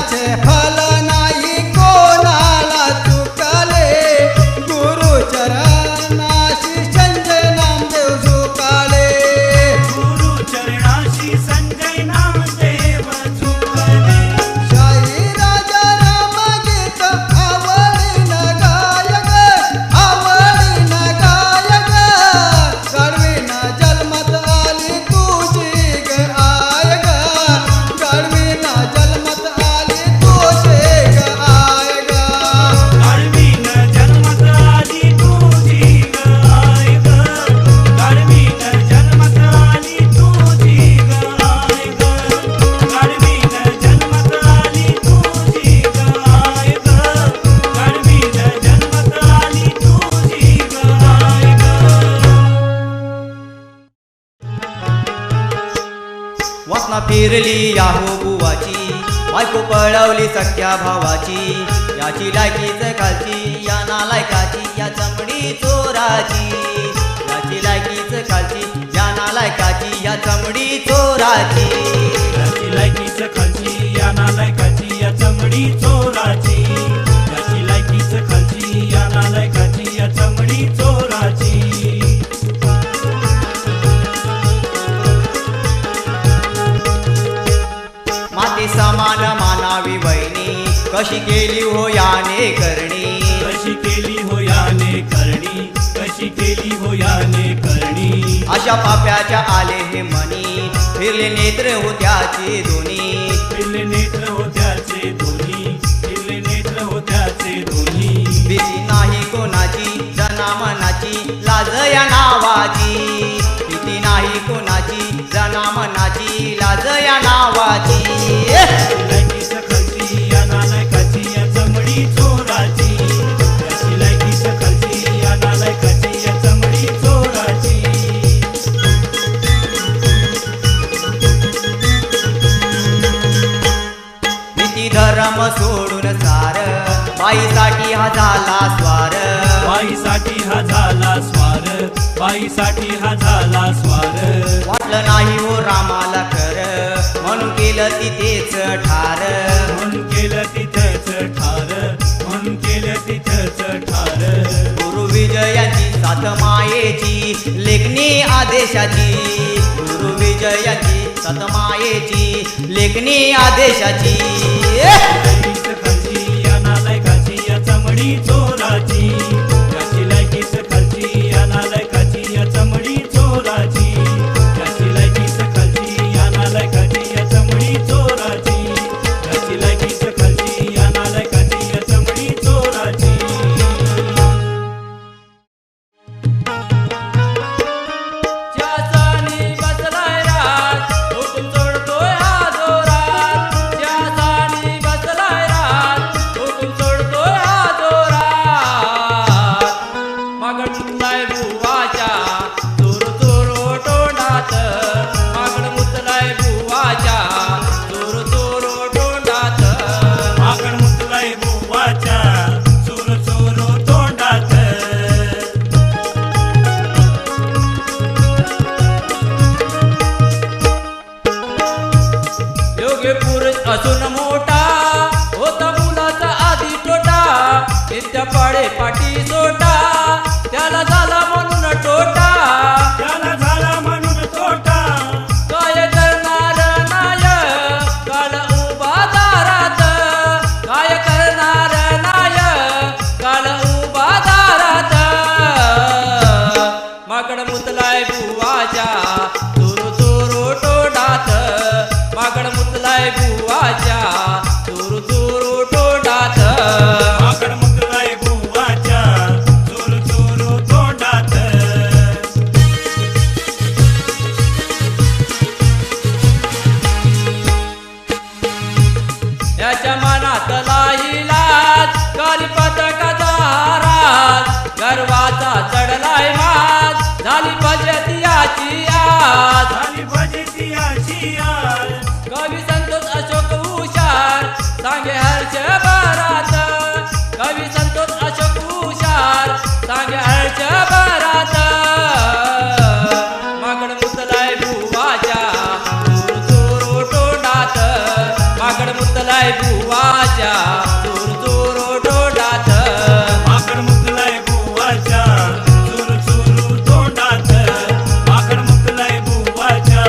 कर्माचे फल नाही कोणाला चुकले गुरुचरणाशी संजय नामदेव झुकाले गुरुचरणाशी संजय नामदेव झुकले शाही राजा राम गीत आवडीन गायक गाडवीन जन्मत आली तुझी ग आय ग गाडवीन जन्मत आली तुझे ग आय ग गाढवीन जन्मत आली तुझी ग आय ग गाढवीन जन्मत आली तुझी ग आय ग गाढवीन जन्मत आली तुझी ग आय ग गाढवीन जन्मत आली तुझी ग आय ग वासना फिरली याहो बुवाची बायको पळवली सख्या भावाची याची लायकीच खालची या नालायकाची या चमडी चोराची याची लायकीच खालची या नालायकाची या चमडी चोराची याची लायकीच खालची या नालायकाची या चमडी चोराची याची लायकीच खालची या नालायकाची या चमडी चोराची माती समान मानावी वहिनी कशी केली हो याने करणी कशी केली हो याने करणी कशी केली हो याने करणी अशा पाप्याच्या आले हे मनी फिरले नेत्र होत्याचे दोन्ही फिरले नेत्र होत्याचे दोन्ही फिरले नेत्र होत्याचे दोन्ही भीती नाही कोणाची जनामनाची लाज या नावाची भीती नाही कोणाची जनामनाची लाज या नावाची लायकीच खालची या नालायकाची या चमडी चोराची याची लायकीच खालची या नालायकाची या चमडी चोराची नीती धर्म सोडून सार बाईसाठी हा झाला स्वार बाईसाठी हा झाला स्वार बाईसाठी हा झाला स्वार वाटलं नाही हो रामाला खर म्हणून केलं तिथेच ठार म्हणून केलं तिथंच ठार म्हणून केलं तिथंच ठार गुरु विजयाची साथ मायेची लेखणी आदेशाची गुरु विजयाची साथ मायेची लेखणी आदेशाची लायकीच खालची या नालायकाची या चमडी चोराची याची लायकीच खालची या नालायकाची या चमडी चोराची याची लायकीच खालची या नालायकाची या चमडी चोराची याची लायकीच खालची या नालायकाची या चमडी चोराची ज्याचानी बसलाय रात हुकूम सोडतोय हा जोरात ज्याचानी बसलाय रात हुकूम सोडतोय हा जोरात मागण मुतलाय बुवाच्या चोर चोर तोंडात मागण मुतलाय बुवाच्या चोर चोर तोंडात मागण मुतलाय बुवाच्या चोर चोर तोंडात योग्य पुरुष असून मोठा होता मुलाचा आधी तोटा नित्य पाडे पाठी सोटा त्याला झाला म्हणून टोटा त्याला झाला म्हणून तोटा काय करणार नाय काल उभा दारात काय करणार नाय काल उभा दारात मागण मुतलाय बुवाच्या चोर चोर तोंडात मागण मुतलाय बुवाच्या चोर चोर तोंडात मागण मुतलाय बुवाच्या चोर चोर तोंडात याच्या मनात लाज काली पदकाचा हाराज गर्वाचा चढलाय माज झाली फजिती याची आज झाली फजिती याची आज कवी संतोष अशोक हुशार सांगे हर्ष भरात कवी संतोष अशोक हुशार सांगे हर्ष भरात मागण मुतलाय बुवाच्या चोर चोर तोंडात मागण मुतलाय मुकलाय बुवाच्या चूर चूर तोंडात माकड मुकलाय बुवाच्या चुरू चुरू तोंडात माकड मुकलाय बुवाच्या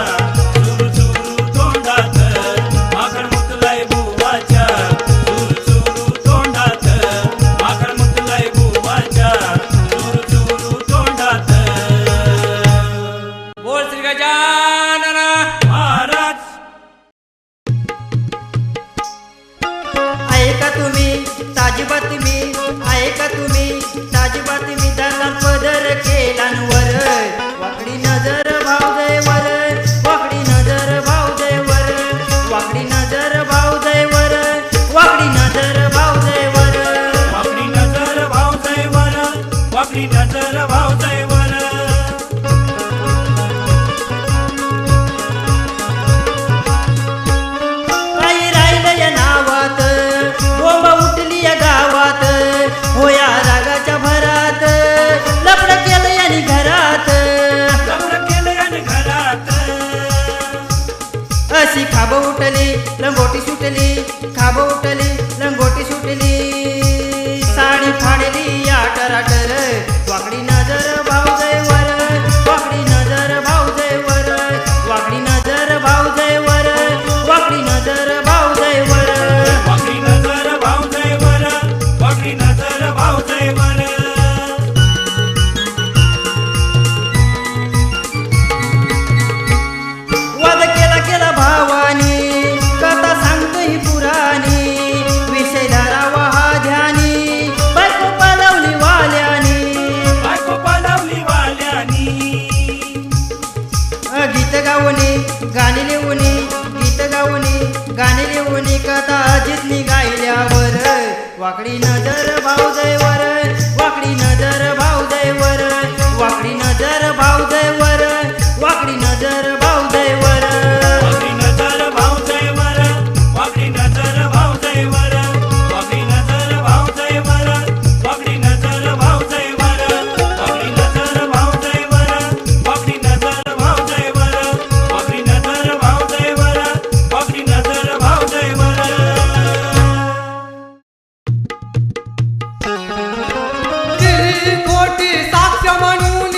चुरू चुरू तोंडात माकड मुकलाय बुवाच्या चुरू चुरू तोंडात माकड मुकलाय बुवाच्या चुरू चुरू तोंडात बोल श्री गजानन महाराज ऐका तुम्ही ताजी बातमी, ऐका तुम्ही ताजी बातमी. दलाल पदर केला न वर, वाकडी नजर भावजय वर, वाकडी नजर भावजय वर, वाकडी नजर भावजय वर, वाकडी नजर भावजय वर. वाकडी नजर भावजय वर वाकडी नजर भावजय वर काही राहिलं या नावात, बोंब उठली या गावात, होया रागाच्या भरात, लपड केलं यानी घरात. लग्न केलं आणि घरात अशी खाब उठली लंगोटी सुटली, खाब उठली लंगोटी सुटली, साडी फाडली आटराटर, वाकडी नजर भावजय वर, वाकडी नजर भावजय वर, वाकडी नजर भावजय वर, वाकडी नजर भावजय वर. वाकडी नजर भावजय वर वाकडी नजर भावजय वर वाद केला केला भावानी, कथा सांगतो ही पुराणी, विषय धरावा हा ध्यानी, बायको पालवली वाल्यानी. बायको पालवली वाल्यानी गीत गावणी गाणी लिहूनी, गीत गावणी गाणी लिहूनी, कथा जितनी गायल्यावर, वाकडी नजर भावजय वर, वाकडी नजर भावजय वर, वाकडी नजर भावजय वर, वाकडी नजर भावजय वर. वाकडी नजर भावजय वर वाकडी नजर भावजय वर वाकडी नजर भावजय वर वाकडी नजर भावजय वर वाकडी नजर भावजय वर वाकडी नजर भावजय वर वाकडी नजर भावजय वर वाकडी नजर भावजय वर खरी खोटी साक्ष म्हणून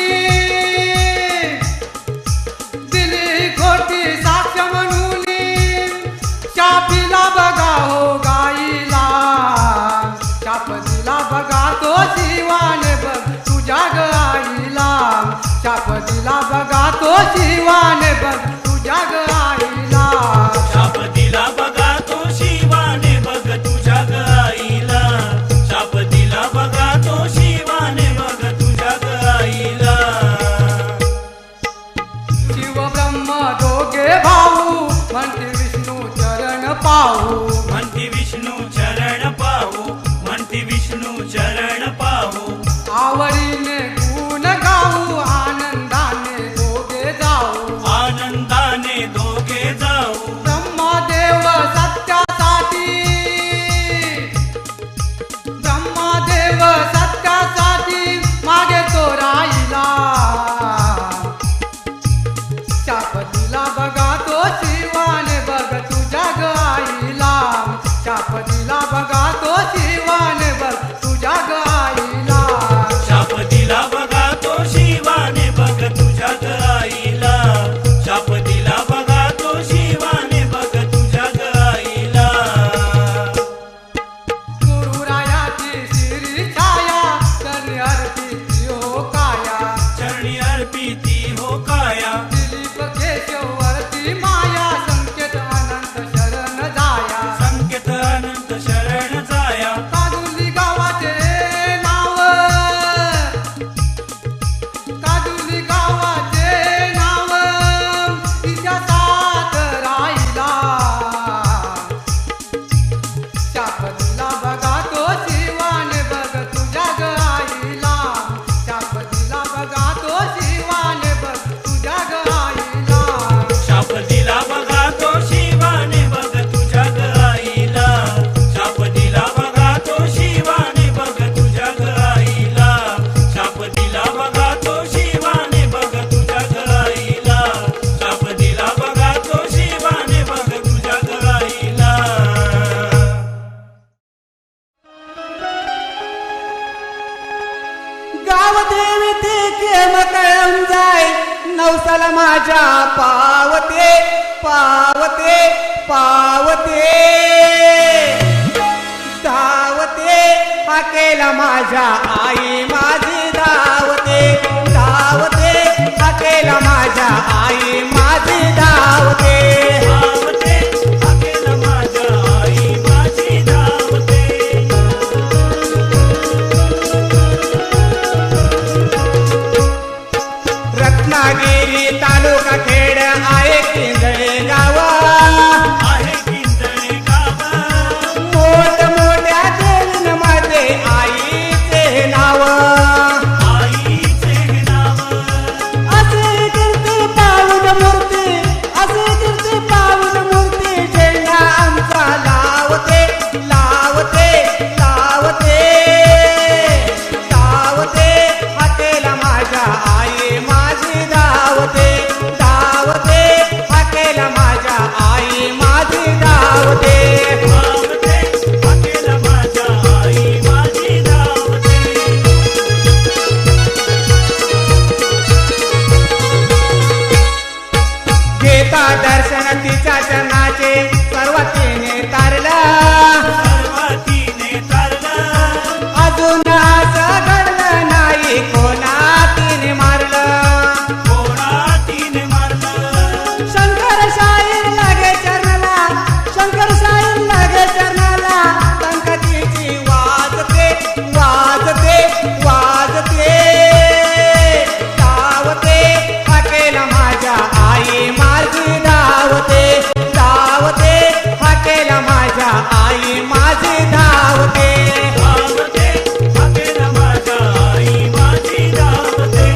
केला माझ्या पावते पावते पावते धावते हा केला माझ्या आई माझी धावते धावते हा केला माझ्या आई माझी धावते धावते हाकेल माझ्या आई माझी धावते रत्नागिरी तालुका खेड आहे किंजळे गाव आहे किंजळे गाव मोठ मोठ्या देवींमध्ये आईचे नाव आईचे नाव असे कीर्ती पावन मूर्ती असे कीर्ती पावन मूर्ती झेंडा आमचा लावते लावते लावते लावते हाकेला माझ्या आई माझी धावते धावते हाकेला माझ्या आई माझी धावते धावते हाकेल माझ्या आई माझी धावते घेता दर्शन तिच्या चरणाचे सर्वतीने तारला सर्वातीने तारलं अजून असं घडलं नाही कोणा तिने मारलं कोणातीने मारलं शंकर शाहीर लागे चरणाला शंकर शाहीर लागे चरणाला संकटीची वाजते वाजते वाजते धावते हाकेला माझ्या आई माझी धावते धावते हाकेला माझ्या आई माझी धावते धावते हाकेल माझ्या आई माझी धावते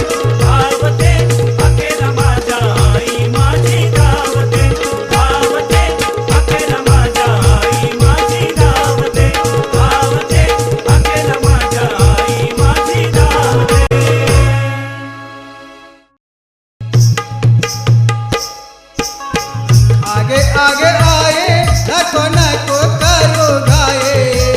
धावते हाकेल माझ्या आई माझी धावते धावते हाकेल माझ्या आई माझी धावते धावते हाकेल माझ्या आई माझी धावते आगे आगे आए नको नको करो घाये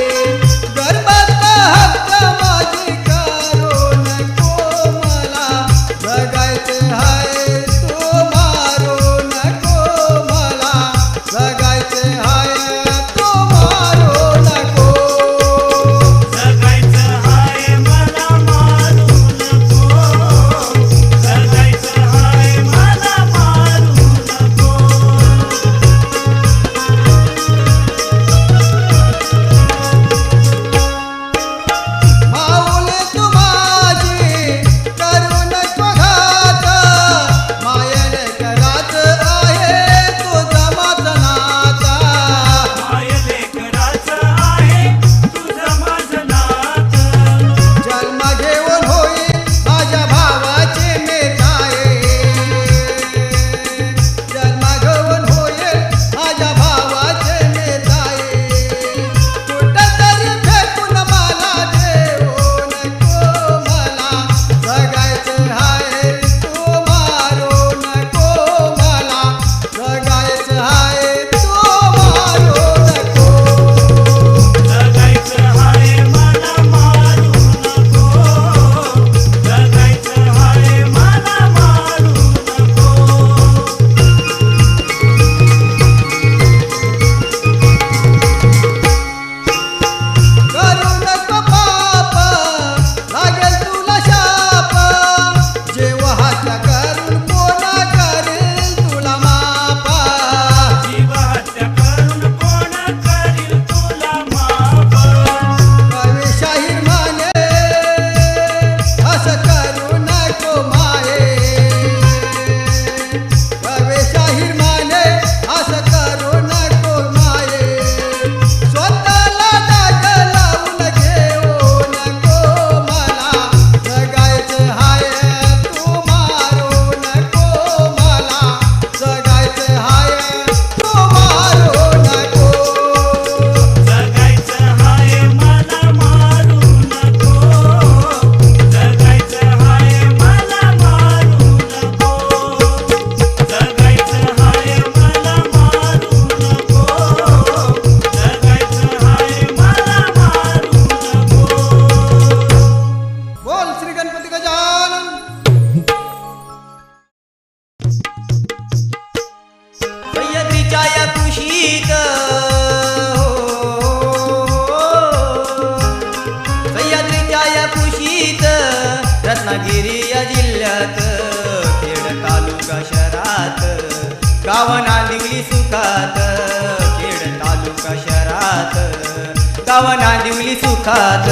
गाव नांदिवली सुखात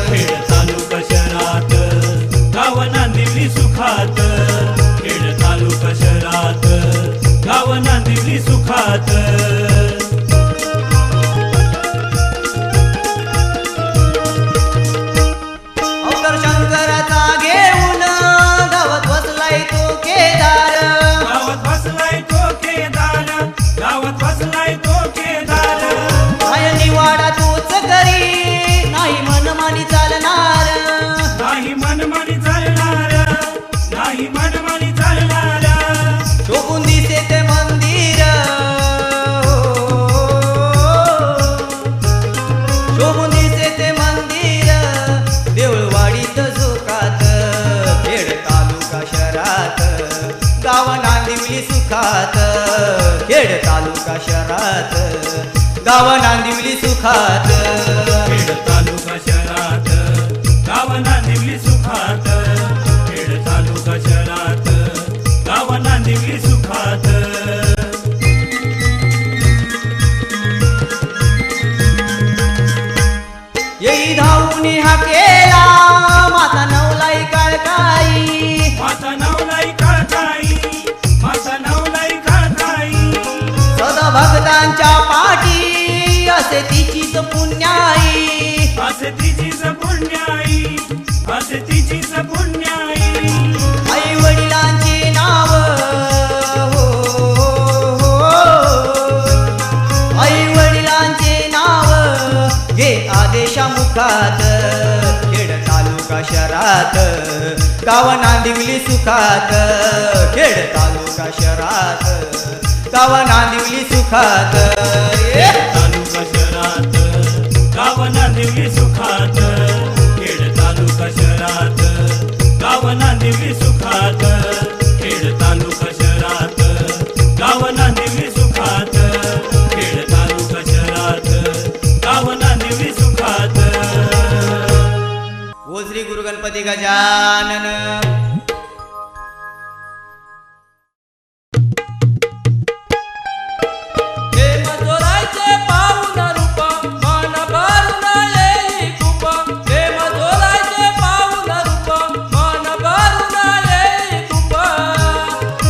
खेड तालुका शहरात गाव नांदिवली सुखात खेड तालुका शहरात गाव नांदिवली सुखात अवकर शंकराचा घेऊन गावात बसलाय तो केदार गावात बसलाय तो केदार गावात बसलाय तो केदार माय निवाडा तोच करी नाही मनमानी चालणार नाही मनमानी चालणार नाही मनमानी चालणार शोभून दिसे ते मंदिर शोभून दिसे ते मंदिर देऊळवाडीत झोकात खेड तालुका शहरात गाव नांदिवली सुखात खेड तालुका शहरात गाव नांदिवली सुखात खेड तालुका शहरात गाव नांदिवली सुखात खेड तालुका शहरात गाव नांदिवली सुखात येई धावून हा केला माता नवलाई काळकाई माता नवलाई काळकाई माता नवलाई काळकाई सदा भक्तांच्या पाठी असे तिचीच पुण्याई असे तिचीच पुण्याई असे तिचीच पुण्याई आई वडिलांची नाव आई वडिलांचे नाव घे आदेशा मुखात खेड तालुका शहरात गाव नांदिवली सुखात खेड तालुका शहरात गाव नांदिवली सुखात तालुका शहरात गाव नांदिवली सुखात खेड तालुका शहरात गाव नांदिवली सुखात खेड तालुका शहरात गाव नांदिवली सुखात खेड तालुका शहरात गाव नांदिवली सुखात ओ श्री गुरु गणपती गजानन प्रेम जोरायचे पाहून रूप मन भरून येई खूप प्रेम जोरायचे पाहून रूप मन भरून येई खूप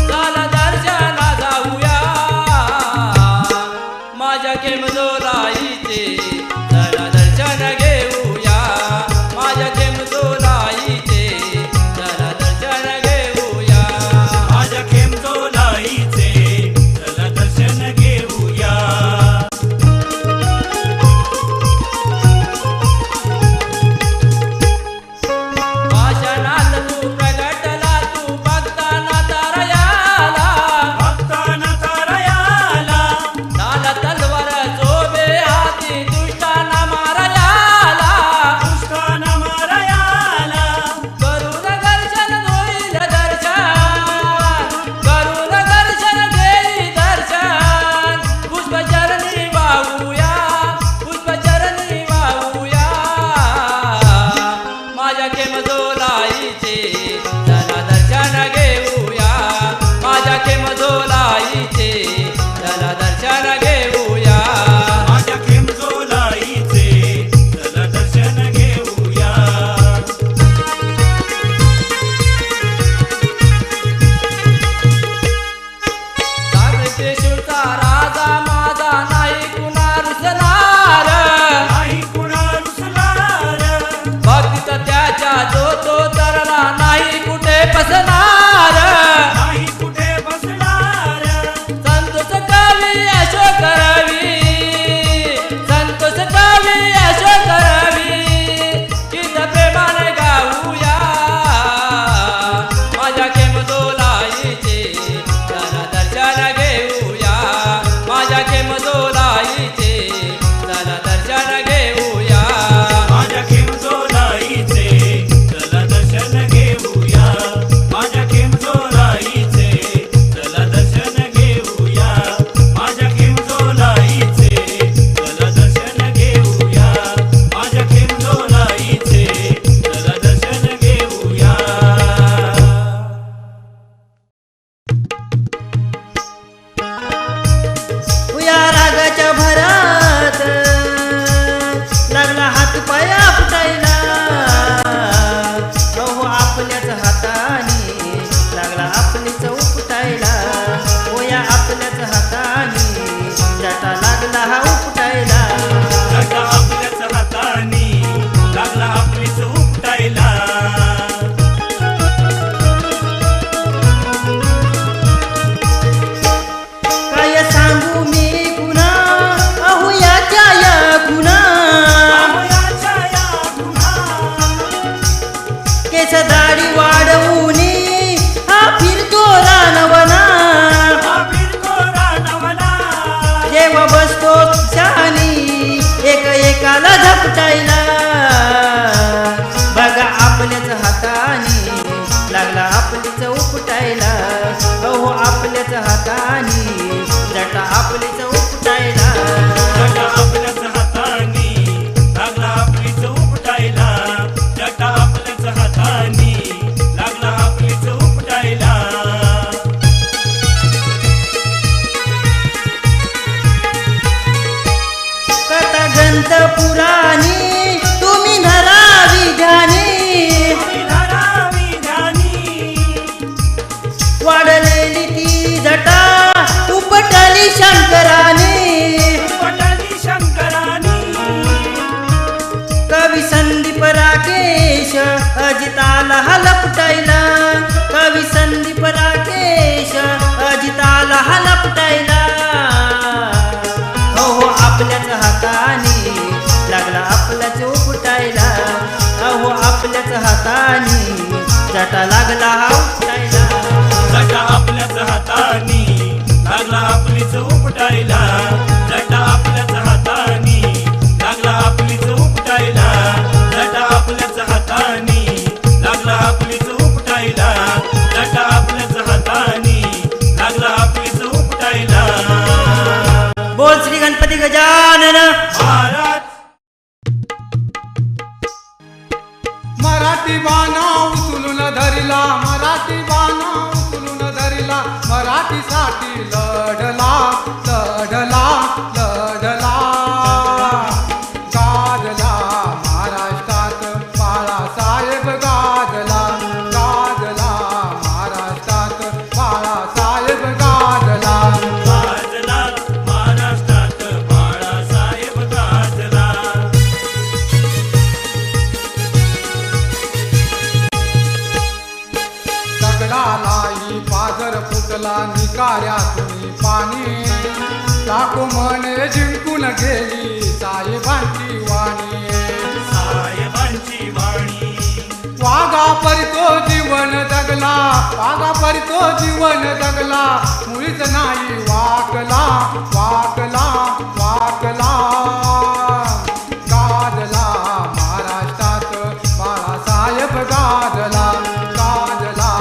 चला दर्शना जाऊया माझ्या केम जोराईचे चला दर्शन घेऊया माझ्या केम जोराईचे चला संत पुराणी तुम्ही धरावी ध्यानी धरावी ध्यानी वाढलेली ती जटा उपटली शंकराने पटली शंकरानी कवी संदीप राकेश अजिताला हलपटायला कवी संदीप राकेश अजिताला हलपटायला अहो आपल्याच हाताने लागला आपल्याच उपटायला अहो आपल्याच हाताने जटा लागला हा उपटायला जटा आपल्याच हातानी लागला आपलीच उपटायला जटा आपल्याच हातानी लागला आपलीच उपटायला जटा आपल्याच हातानी लागला आपलीच उपटायला जटा आपल्याच हातानी लागला आपलीच उपटायला बोल श्री गणपती गजानन महाराज मराठी बाणा उचलून धरला मराठी बाणा उचलून धरला मराठीसाठी लढला लढला लढला गाजला महाराष्ट्रात बाळासाहेब गाजला गाजला महाराष्ट्रात बाळासाहेब गाजला गाजला महाराष्ट्रात बाळासाहेब गाजला दगडालाही पाझर फुटला निकाऱ्यातून पाणी लाखो मने जिंकून गेली साहेबांची वाणी साहेबांची वाणी वागा परितो जीवन जगला वागा परितो जीवन जगला मुळीच नाही वाकला वाकला वाकला गाजला महाराष्ट्रात बाळासाहेब गाजला गाजला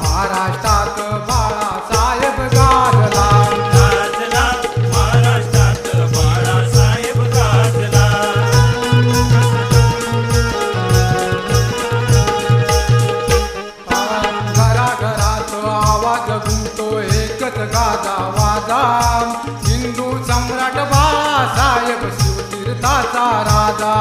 महाराष्ट्रात बाळासाहेब गाजला गाजला महाराष्ट्रात बाळासाहेब गाजला घराघरात आवाज घुमतो एकच गाजा वाजा हिंदू सम्राट बाळासाहेब शिवतीर्थाचा राजा